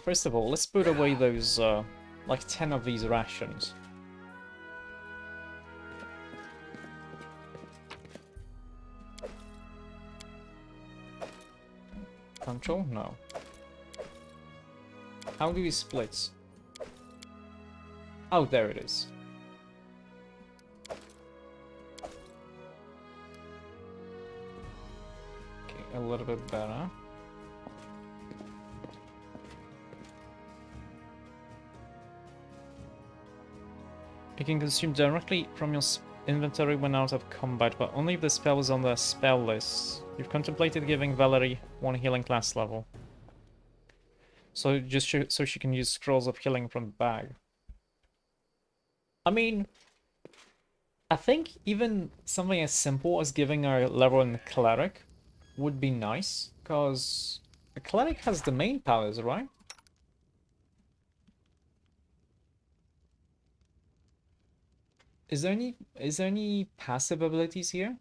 First of all, let's put away those, like 10 of these rations. Control? No. How do we split? Oh, there it is. Okay, a little bit better. You can consume directly from your inventory when out of combat, but only if the spell is on the spell list. You've contemplated giving Valerie one healing class level. So just so she can use scrolls of healing from the bag. I mean, I think even something as simple as giving her a level in cleric would be nice, because a cleric has the main powers, right? Is there any passive abilities here?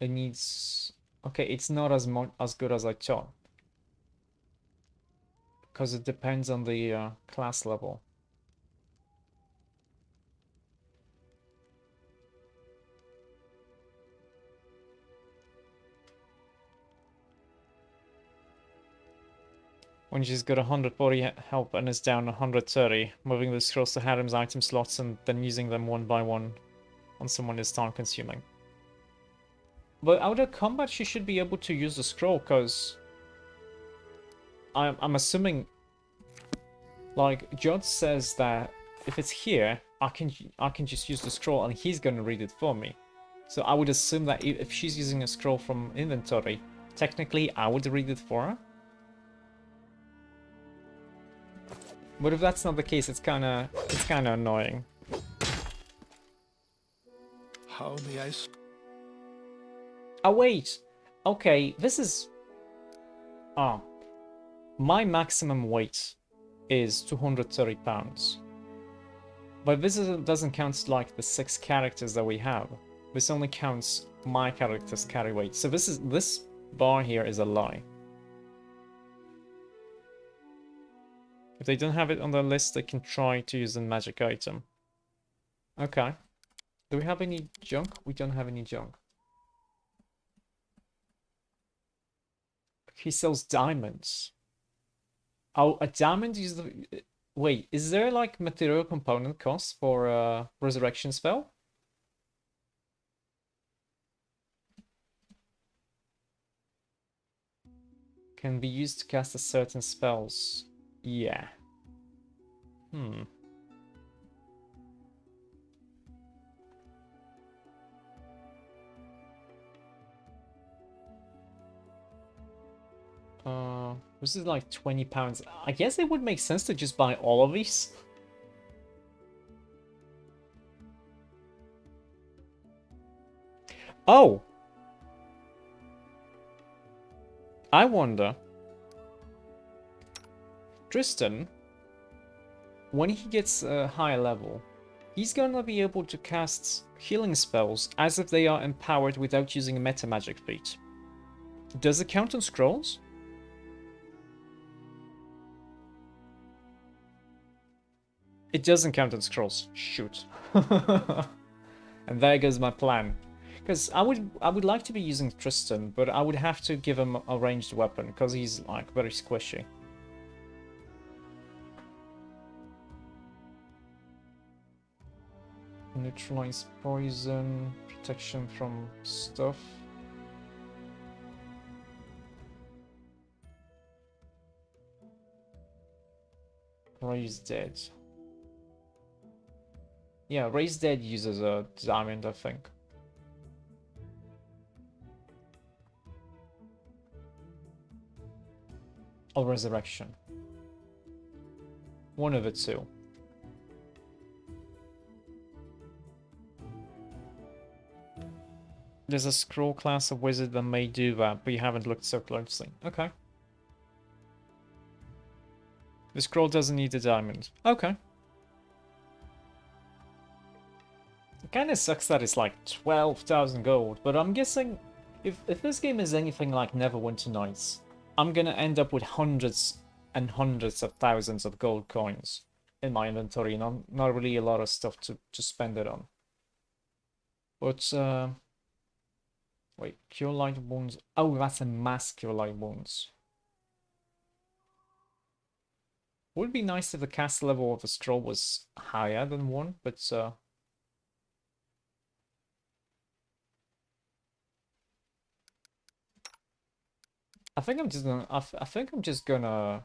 It needs. Okay, it's not as good as I thought, because it depends on the class level. When she's got 140 health and is down 130, moving the scrolls to Harem's item slots and then using them one by one on someone is time consuming. But out of combat, she should be able to use the scroll, because I'm assuming, like, Judge says that if it's here, I can just use the scroll and he's gonna read it for me. So I would assume that if she's using a scroll from inventory, technically I would read it for her. But if that's not the case, it's kinda annoying. How may I? Oh wait, Okay, this is... Ah, my maximum weight is 230 pounds. But this doesn't count like the 6 characters that we have. This only counts my character's carry weight. So this bar here is a lie. If they don't have it on their list, they can try to use a magic item. Okay. Do we have any junk? We don't have any junk. He sells diamonds. Oh, a diamond is the... Wait, is there like material component cost for a resurrection spell? Can be used to cast a certain spells. Yeah. Hmm. This is like 20 pounds. I guess it would make sense to just buy all of these. Oh! I wonder... Tristan, when he gets a higher level, he's gonna be able to cast healing spells as if they are empowered without using a meta magic feat. Does it count on scrolls? It doesn't count on scrolls. Shoot. And there goes my plan. Because I would like to be using Tristan, but I would have to give him a ranged weapon, because he's like very squishy. Neutralize poison, protection from stuff. Raise Dead. Yeah, Raise Dead uses a diamond, I think. Or Resurrection. One of the two. There's a scroll class of wizard that may do that, but you haven't looked so closely. Okay. The scroll doesn't need a diamond. Okay. It kind of sucks that it's like 12,000 gold, but I'm guessing if this game is anything like Neverwinter Nights, I'm gonna end up with hundreds and hundreds of thousands of gold coins in my inventory, and not really a lot of stuff to spend it on. But, wait, Cure Light Wounds. Oh, that's a mass Cure Light Wounds. Would be nice if the cast level of the scroll was higher than 1, but, I think I'm just gonna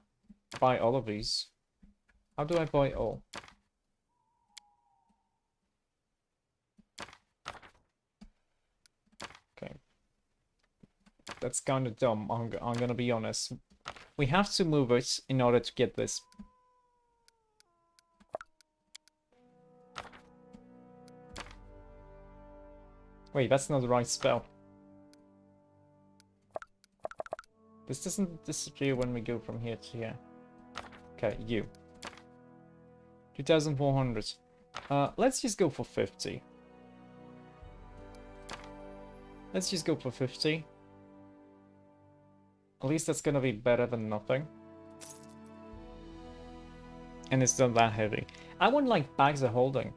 buy all of these. How do I buy all? Okay. That's kind of dumb, I'm gonna be honest. We have to move it in order to get this. Wait, that's not the right spell. This doesn't disappear when we go from here to here. Okay, you. 2,400. Let's just go for 50. Let's just go for 50. At least that's gonna be better than nothing. And it's not that heavy. I want like bags of holding.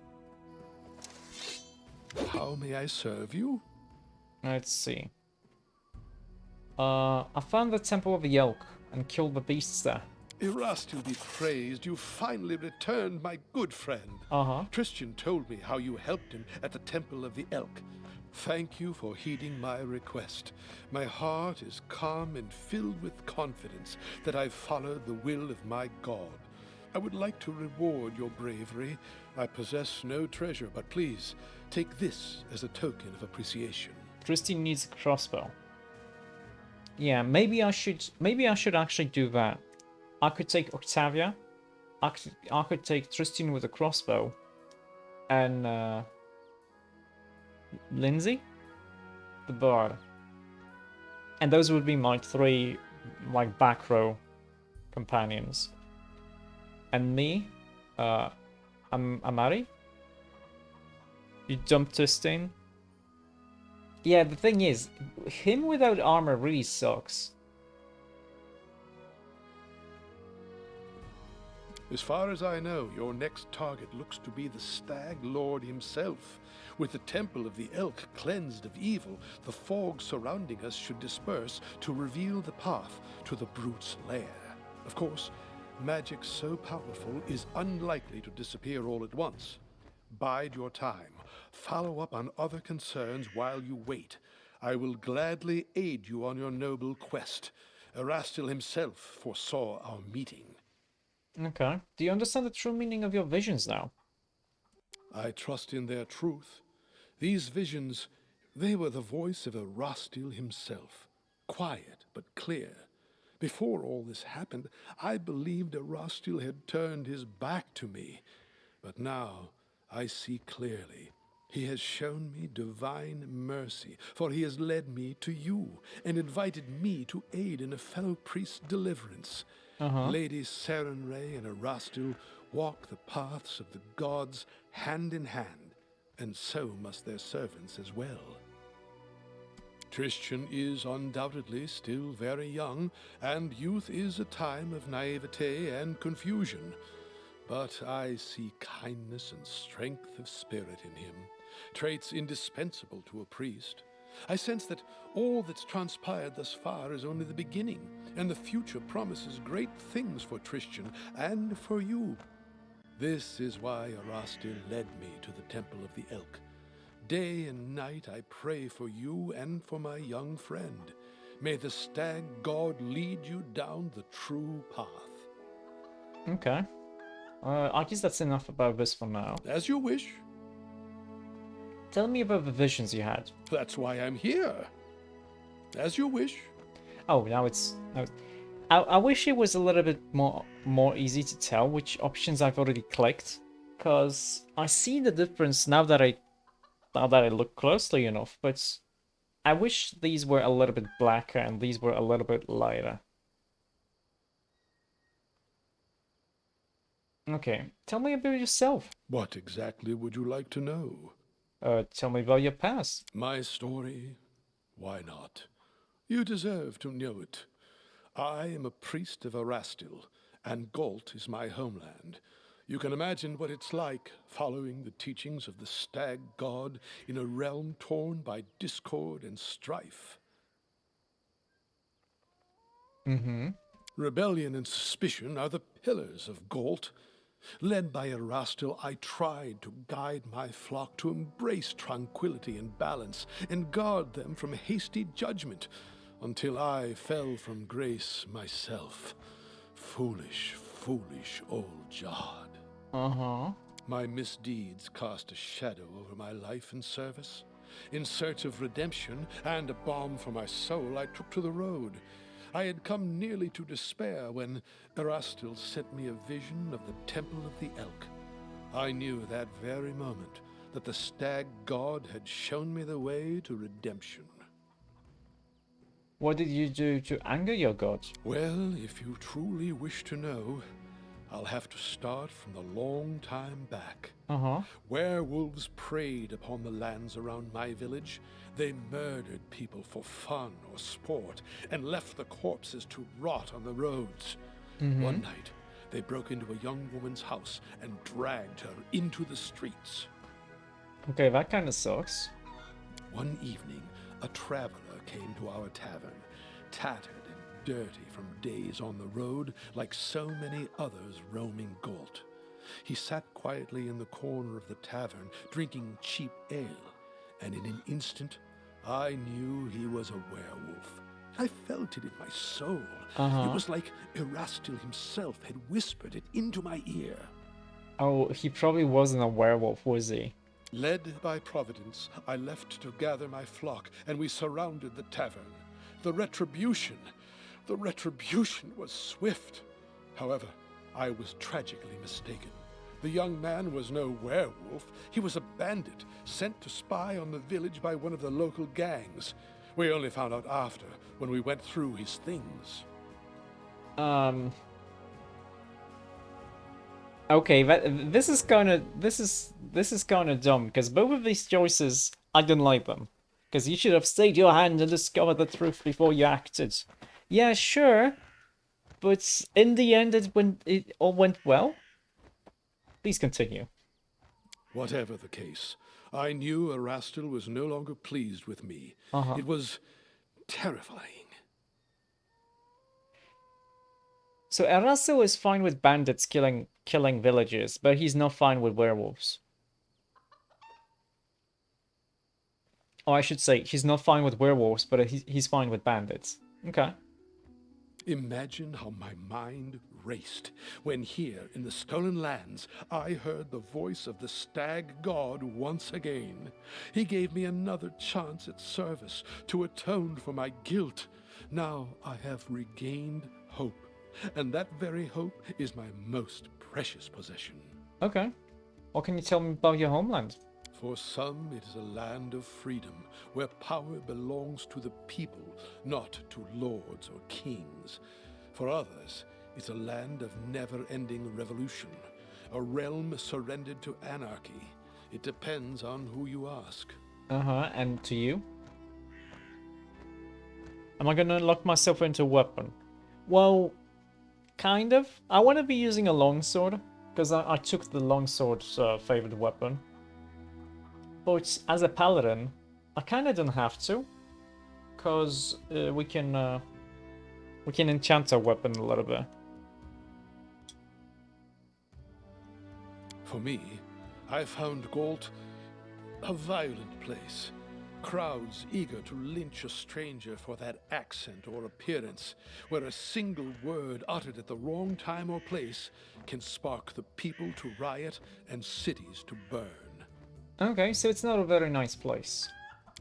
How may I serve you? Let's see. I found the Temple of the Elk and killed the beasts there. Erastil be praised, you finally returned, my good friend. Uh-huh. Tristan told me how you helped him at the Temple of the Elk. Thank you for heeding my request. My heart is calm and filled with confidence that I've followed the will of my God. I would like to reward your bravery. I possess no treasure, but please, take this as a token of appreciation. Tristan needs a crossbow. Yeah, maybe I should actually do that. I could take Octavia. I could take Tristan with a crossbow. And Lindsay? The bard. And those would be my 3, like, back row companions. And me, I'm Amari? You jump twisting? Yeah, the thing is, him without armor really sucks. As far as I know, your next target looks to be the Stag Lord himself. With the Temple of the Elk cleansed of evil, the fog surrounding us should disperse to reveal the path to the Brute's lair. Of course, magic so powerful is unlikely to disappear all at once. Bide your time. Follow up on other concerns while you wait. I will gladly aid you on your noble quest. Erastil himself foresaw our meeting. Okay. Do you understand the true meaning of your visions now? I trust in their truth. These visions, they were the voice of Erastil himself, quiet but clear. Before all this happened, I believed Erastil had turned his back to me. But now I see clearly. He has shown me divine mercy, for he has led me to you and invited me to aid in a fellow priest's deliverance. Lady Sarenrae and Erastil walk the paths of the gods hand in hand, and so must their servants as well. Christian is undoubtedly still very young, and youth is a time of naivete and confusion. But I see kindness and strength of spirit in him, traits indispensable to a priest. I sense that all that's transpired thus far is only the beginning, and the future promises great things for Christian and for you. This is why Erastil led me to the Temple of the Elk. Day and night I pray for you and for my young friend. May the Stag God lead you down the true path. Okay. I guess that's enough about this for now. As you wish. Tell me about the visions you had. That's why I'm here. As you wish. Oh, now it's... I wish it was a little bit more easy to tell which options I've already clicked, because I see the difference now that I look closely enough, but I wish these were a little bit blacker and these were a little bit lighter. Okay, tell me about yourself. What exactly would you like to know? Tell me about your past. My story? Why not? You deserve to know it. I am a priest of Erastil, and Galt is my homeland. You can imagine what it's like following the teachings of the Stag God in a realm torn by discord and strife. Rebellion and suspicion are the pillars of Galt. Led by Erastil, I tried to guide my flock to embrace tranquility and balance and guard them from hasty judgment, until I fell from grace myself. Foolish, foolish old Jod. My misdeeds cast a shadow over my life and service. In search of redemption and a balm for my soul, I took to the road. I had come nearly to despair when Erastil sent me a vision of the Temple of the Elk. I knew that very moment that the Stag God had shown me the way to redemption. What did you do to anger your god? Well, if you truly wish to know, I'll have to start from the long time back. Werewolves preyed upon the lands around my village. They murdered people for fun or sport and left the corpses to rot on the roads. One night, they broke into a young woman's house and dragged her into the streets. Okay, that kind of sucks. One evening, a traveler came to our tavern, tattered and dirty from days on the road, like so many others roaming Galt. He sat quietly in the corner of the tavern, drinking cheap ale, and in an instant, I knew he was a werewolf. I felt it in my soul. It was like Erastil himself had whispered it into my ear. Oh, he probably wasn't a werewolf, was he? Led by Providence, I left to gather my flock, and we surrounded the tavern. The retribution was swift. However, I was tragically mistaken. The young man was no werewolf. He was a bandit, sent to spy on the village by one of the local gangs. We only found out after, when we went through his things. Okay, this is kind of dumb because both of these choices I didn't like them. Because you should have stayed your hand and discovered the truth before you acted. Yeah, sure, but in the end, it all went well. Please continue. Whatever the case, I knew Erastil was no longer pleased with me. Uh-huh. It was terrifying. So Eraso is fine with bandits killing villagers, but he's not fine with werewolves. Or I should say, he's not fine with werewolves, but he's fine with bandits. Okay. Imagine how my mind raced when here in the Stolen Lands I heard the voice of the Stag God once again. He gave me another chance at service to atone for my guilt. Now I have regained hope, and that very hope is my most precious possession. Okay. What can you tell me about your homeland? For some, it is a land of freedom, where power belongs to the people, not to lords or kings. For others, it's a land of never-ending revolution, a realm surrendered to anarchy. It depends on who you ask. Uh-huh, and to you? Am I gonna lock myself into a weapon? Well, kind of. I want to be using a longsword, because I took the longsword's favorite weapon. But as a paladin, I kind of don't have to, because we can enchant our weapon a little bit. For me, I found Galt a violent place. Crowds eager to lynch a stranger for that accent or appearance, where a single word uttered at the wrong time or place can spark the people to riot and cities to burn. Okay, so it's not a very nice place.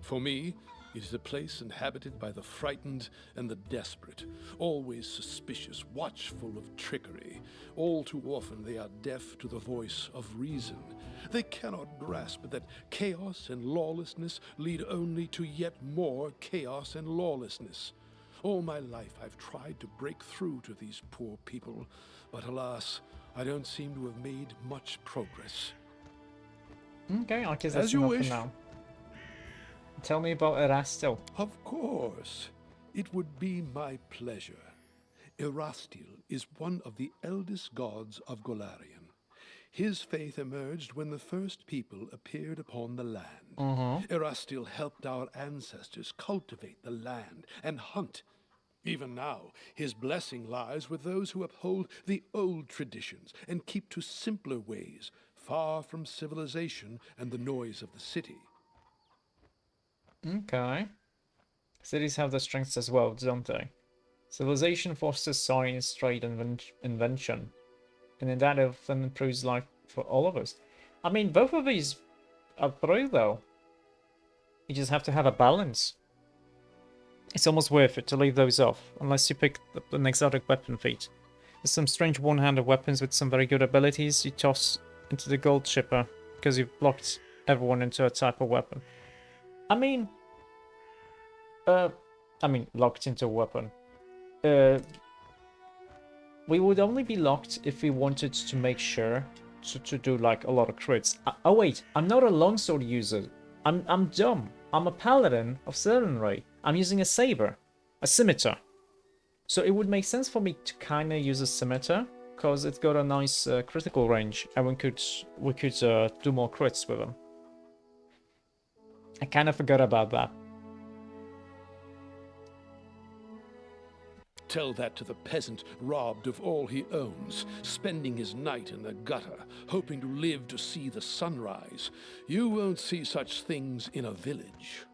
For me, it is a place inhabited by the frightened and the desperate, always suspicious, watchful of trickery. All too often they are deaf to the voice of reason. They cannot grasp that chaos and lawlessness lead only to yet more chaos and lawlessness. All my life I've tried to break through to these poor people, but alas, I don't seem to have made much progress. Okay, I guess that's As you enough for wish. now. Tell me about Erastil. Of course, it would be my pleasure. Erastil is one of the eldest gods of Golarion. His faith emerged when the first people appeared upon the land. Erastil helped our ancestors cultivate the land and hunt. Even now, his blessing lies with those who uphold the old traditions and keep to simpler ways, far from civilization and the noise of the city. Okay. Cities have their strengths as well, don't they? Civilization fosters science, trade, and invention. And in that often improves life for all of us. I mean, both of these are true, though. You just have to have a balance. It's almost worth it to leave those off, unless you pick an exotic weapon feat. There's some strange one-handed weapons with some very good abilities you toss into the gold shipper, because you've blocked everyone into a type of weapon. I mean, locked into a weapon. We would only be locked if we wanted to make sure to do like a lot of crits. Oh wait, I'm not a longsword user. I'm dumb. I'm a paladin of Ray. I'm using a saber, a scimitar. So it would make sense for me to kind of use a scimitar because it's got a nice critical range, and we could do more crits with them. I kind of forgot about that. Tell that to the peasant robbed of all he owns, spending his night in the gutter, hoping to live to see the sunrise. You won't see such things in a village.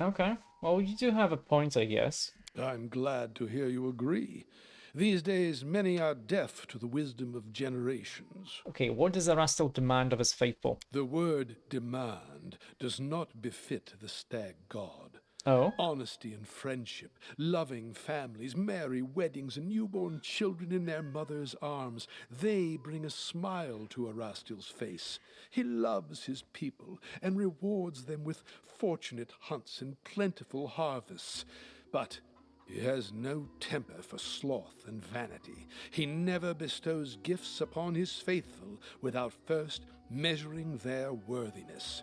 Okay, well, you do have a point, I guess. I'm glad to hear you agree. These days, many are deaf to the wisdom of generations. Okay, what does Erastil demand of his faithful? The word demand does not befit the stag god. Oh? Honesty and friendship, loving families, merry weddings, and newborn children in their mother's arms. They bring a smile to Erastil's face. He loves his people and rewards them with fortunate hunts and plentiful harvests. But he has no temper for sloth and vanity. He never bestows gifts upon his faithful without first measuring their worthiness.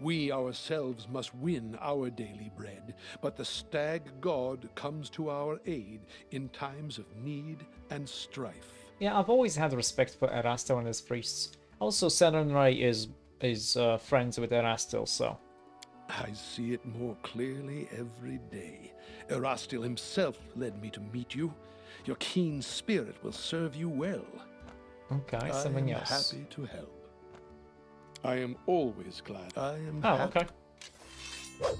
We ourselves must win our daily bread, but the stag god comes to our aid in times of need and strife. Yeah, I've always had respect for Erastil and his priests. Also, Serenray is friends with Erastil, so... I see it more clearly every day. Erastil himself led me to meet you. Your keen spirit will serve you well. Okay, something else. I am happy to help. I am always glad. I am Oh, happy. okay.